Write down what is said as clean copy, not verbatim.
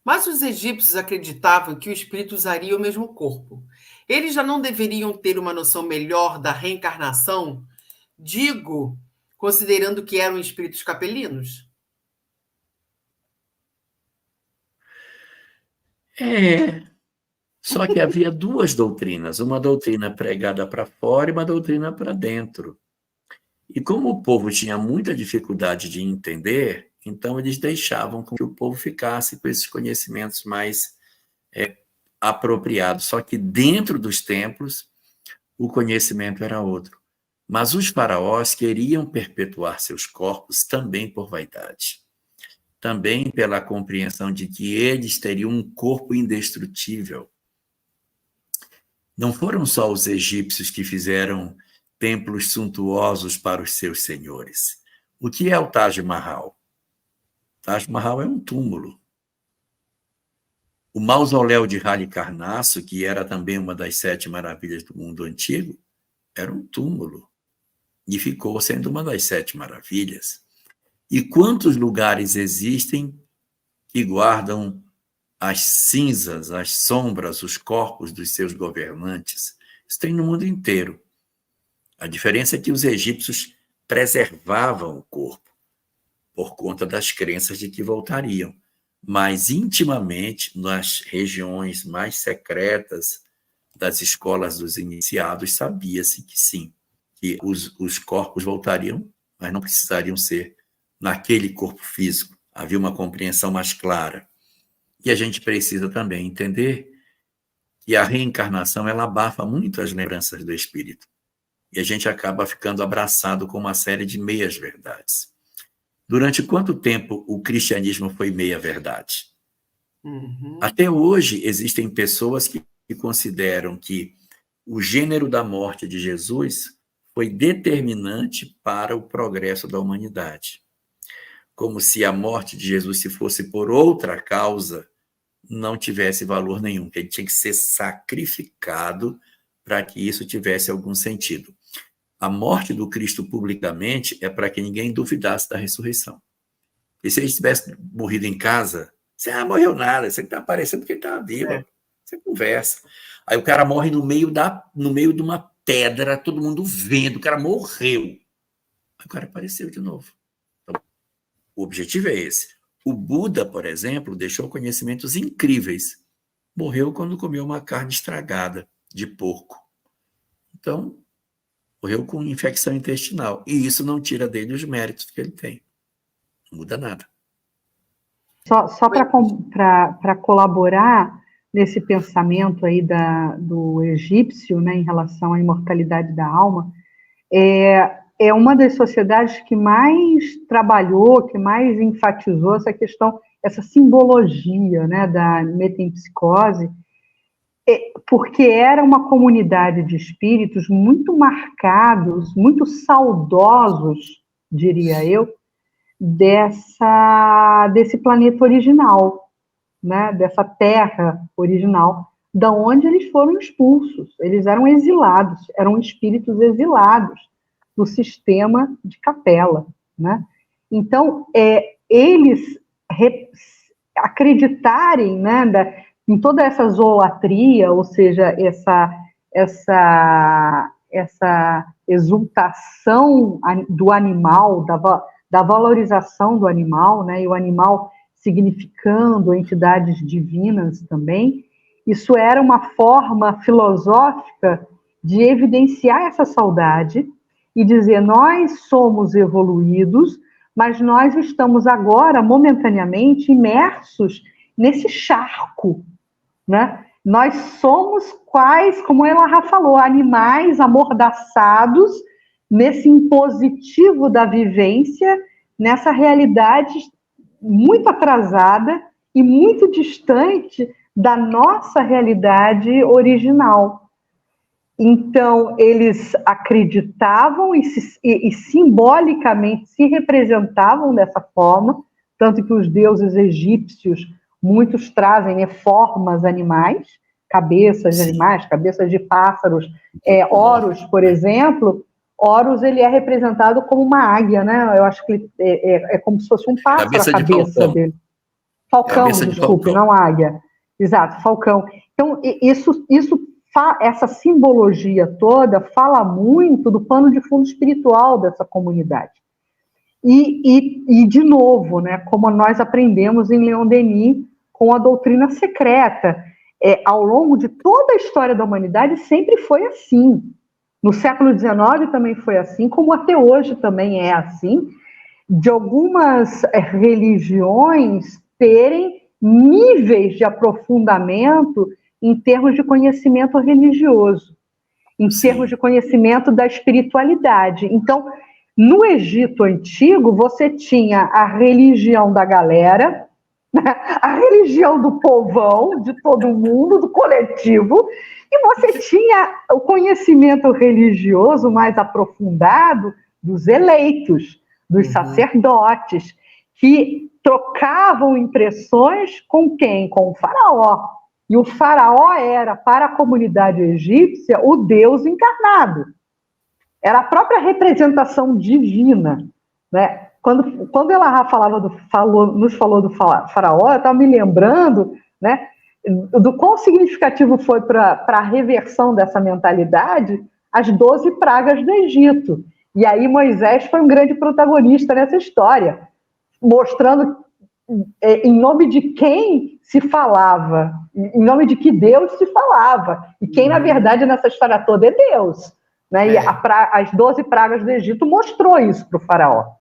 Mas os egípcios acreditavam que o espírito usaria o mesmo corpo. Eles já não deveriam ter uma noção melhor da reencarnação? Digo, considerando que eram espíritos capelinos? É, só que havia duas doutrinas, uma doutrina pregada para fora e uma doutrina para dentro. E como o povo tinha muita dificuldade de entender, então eles deixavam que o povo ficasse com esses conhecimentos mais apropriados. Só que dentro dos templos, o conhecimento era outro. Mas os faraós queriam perpetuar seus corpos também por vaidade, também pela compreensão de que eles teriam um corpo indestrutível. Não foram só os egípcios que fizeram templos suntuosos para os seus senhores. O que é o Taj Mahal? Taj Mahal é um túmulo. O mausoléu de Halicarnasso, que era também uma das 7 maravilhas do mundo antigo, era um túmulo. E ficou sendo uma das 7 maravilhas. E quantos lugares existem que guardam as cinzas, as sombras, os corpos dos seus governantes? Isso tem no mundo inteiro. A diferença é que os egípcios preservavam o corpo por conta das crenças de que voltariam. Mas intimamente, nas regiões mais secretas das escolas dos iniciados, sabia-se que sim, que os corpos voltariam, mas não precisariam ser naquele corpo físico. Havia uma compreensão mais clara. E a gente precisa também entender que a reencarnação ela abafa muito as lembranças do espírito. E a gente acaba ficando abraçado com uma série de meias-verdades. Durante quanto tempo o cristianismo foi meia-verdade? Até hoje existem pessoas que consideram que o gênero da morte de Jesus foi determinante para o progresso da humanidade. Como se a morte de Jesus, se fosse por outra causa, não tivesse valor nenhum, que ele tinha que ser sacrificado para que isso tivesse algum sentido. A morte do Cristo publicamente é para que ninguém duvidasse da ressurreição. E se ele tivesse morrido em casa, você morreu nada, você está aparecendo porque ele estava vivo. Você conversa. Aí o cara morre no meio de uma pedra, todo mundo vendo, o cara morreu. Aí o cara apareceu de novo. Então, o objetivo é esse. O Buda, por exemplo, deixou conhecimentos incríveis. Morreu quando comeu uma carne estragada de porco. Então, morreu com infecção intestinal. E isso não tira dele os méritos que ele tem. Não muda nada. Só para colaborar nesse pensamento aí do egípcio, né, em relação à imortalidade da alma, é uma das sociedades que mais trabalhou, que mais enfatizou essa questão, essa simbologia, né, da metempsicose, porque era uma comunidade de espíritos muito marcados, muito saudosos, diria eu, desse planeta original, né, dessa terra original, da onde eles foram expulsos. Eles eram exilados, eram espíritos exilados do sistema de Capela, né? Então, eles acreditarem, né, em toda essa zoolatria, ou seja, essa exultação do animal, da valorização do animal, né, e o animal significando entidades divinas também, isso era uma forma filosófica de evidenciar essa saudade e dizer, nós somos evoluídos, mas nós estamos agora, momentaneamente, imersos nesse charco, né? Nós somos quais, como ela falou, animais amordaçados nesse impositivo da vivência, nessa realidade muito atrasada e muito distante da nossa realidade original. Então, eles acreditavam e simbolicamente se representavam dessa forma, tanto que os deuses egípcios, muitos trazem, né, formas animais, cabeças de animais, cabeças de pássaros. Horus, por exemplo, Horus ele é representado como uma águia, né? Eu acho que é como se fosse um pássaro a cabeça dele. Falcão, desculpe, não águia. Exato, falcão. Então, essa simbologia toda fala muito do pano de fundo espiritual dessa comunidade. E de novo, né, como nós aprendemos em Leon Denis com a doutrina secreta, ao longo de toda a história da humanidade sempre foi assim. No século XIX também foi assim, como até hoje também é assim, de algumas religiões terem níveis de aprofundamento em termos de conhecimento religioso, em termos de conhecimento da espiritualidade. Então, no Egito Antigo, você tinha a religião da galera, a religião do povão, de todo mundo, do coletivo, e você tinha o conhecimento religioso mais aprofundado dos eleitos, dos sacerdotes, que trocavam impressões com quem? Com o faraó. E o faraó era, para a comunidade egípcia, o Deus encarnado. Era a própria representação divina, né? Quando ela nos falou do faraó, eu estava me lembrando, né, do quão significativo foi para a reversão dessa mentalidade as 12 pragas do Egito. E aí Moisés foi um grande protagonista nessa história, mostrando em nome de quem se falava, em nome de que Deus se falava, e quem, na verdade, nessa história toda é Deus. Né? E as 12 pragas do Egito mostrou isso para o faraó.